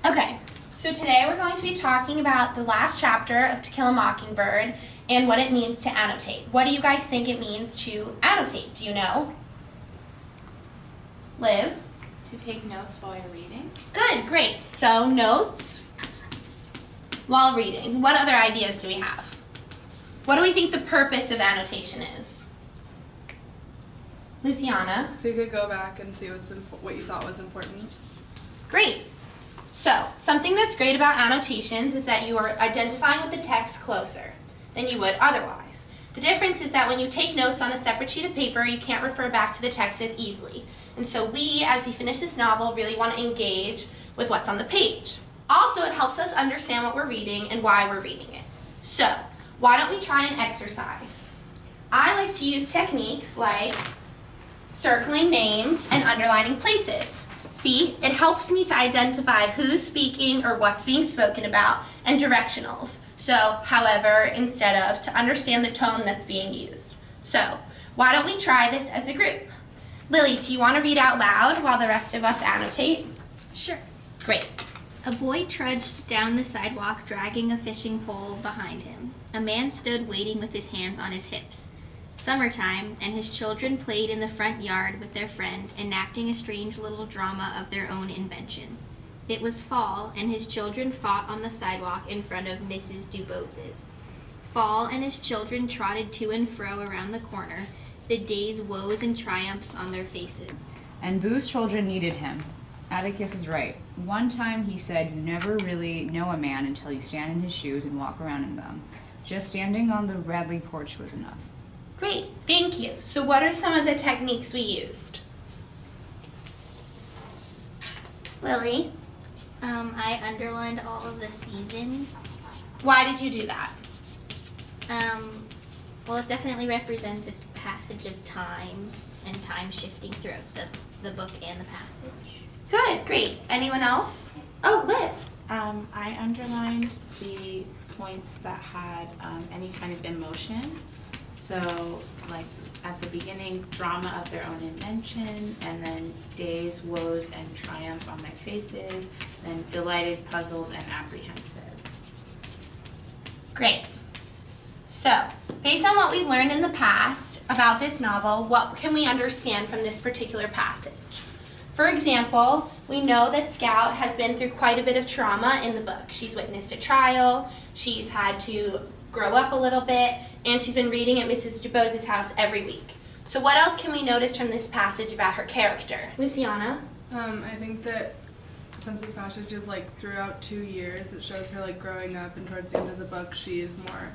Okay, so today we're going to be talking about the last chapter of To Kill a Mockingbird and what it means to annotate. What do you guys think it means to annotate? Do you know? Liv? To take notes while you're reading. Good, great. So notes while reading. What other ideas do we have? What do we think the purpose of annotation is? Luciana? So you could go back and see what you thought was important. Great. So, something that's great about annotations is that you are identifying with the text closer than you would otherwise. The difference is that when you take notes on a separate sheet of paper, you can't refer back to the text as easily. And so we, as we finish this novel, really want to engage with what's on the page. Also, it helps us understand what we're reading and why we're reading it. So, why don't we try an exercise? I like to use techniques like circling names and underlining places. See, it helps me to identify who's speaking or what's being spoken about, and directionals. So, however, instead of, to understand the tone that's being used. So, why don't we try this as a group? Lily, do you want to read out loud while the rest of us annotate? Sure. Great. A boy trudged down the sidewalk dragging a fishing pole behind him. A man stood waiting with his hands on his hips. Summertime, and his children played in the front yard with their friend, enacting a strange little drama of their own invention. It was fall, and his children fought on the sidewalk in front of Mrs. Dubos's. Fall and his children trotted to and fro around the corner, the day's woes and triumphs on their faces. And Boo's children needed him. Atticus was right. One time he said, "You never really know a man until you stand in his shoes and walk around in them. Just standing on the Radley porch was enough." Great, thank you. So what are some of the techniques we used? Lily? I underlined all of the seasons. Why did you do that? Well, it definitely represents a passage of time and time shifting throughout the book and the passage. Good, great. Anyone else? Oh, Liv. I underlined the points that had any kind of emotion. So, like at the beginning, drama of their own invention, and then days, woes, and triumphs on their faces, then delighted, puzzled, and apprehensive. Great. So, based on what we've learned in the past about this novel, what can we understand from this particular passage? For example, we know that Scout has been through quite a bit of trauma in the book. She's witnessed a trial, she's had to grow up a little bit, and she's been reading at Mrs. Dubos's house every week. So what else can we notice from this passage about her character? Luciana? I think that since this passage is like throughout 2 years, it shows her like growing up, and towards the end of the book she is more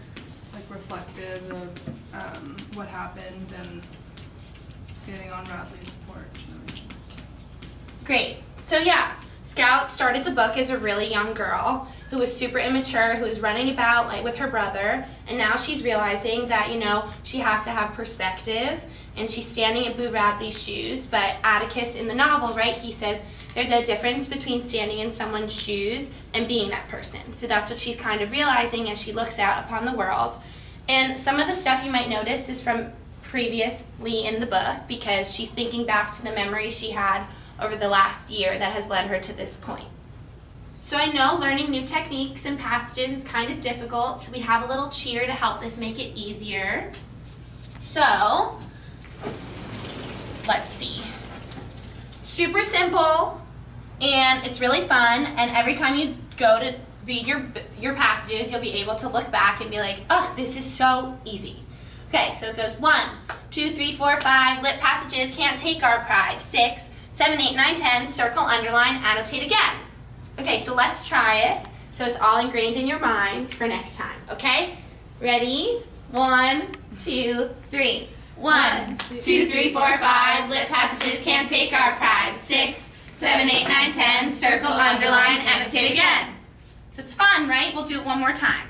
like reflective of what happened and standing on Radley's porch and everything. Great. So yeah, Scout started the book as a really young girl who was super immature, who was running about like with her brother, and now she's realizing that, she has to have perspective, and she's standing at Boo Radley's shoes. But Atticus in the novel, right, he says there's a difference between standing in someone's shoes and being that person. So that's what she's kind of realizing as she looks out upon the world. And some of the stuff you might notice is from previously in the book, because she's thinking back to the memories she had over the last year that has led her to this point. So I know learning new techniques and passages is kind of difficult, so we have a little cheer to help this make it easier. So, let's see. Super simple, and it's really fun, and every time you go to read your passages, you'll be able to look back and be like, oh, this is so easy. Okay, so it goes 1, 2, 3, 4, 5, lit passages, can't take our pride, 6, 7, 8, 9, 10, circle, underline, annotate again. Okay, so let's try it so it's all ingrained in your minds for next time, okay? Ready? 1, 2, 3. 1, 2, 3, 4, 5, lit passages, can't take our pride, 6, 7, 8, 9, 10, circle, underline, annotate again. So it's fun, right? We'll do it one more time.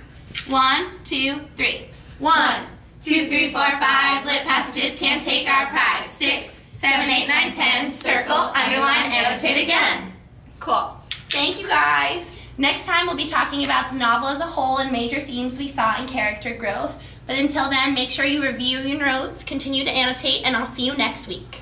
1, 2, 3. 1, 2, 3, 4, 5, lit passages, can't take our pride, 6, 7, 8, 9, 10, circle, underline, annotate again. Cool. Thank you guys. Next time we'll be talking about the novel as a whole and major themes we saw in character growth. But until then, make sure you review your notes, continue to annotate, and I'll see you next week.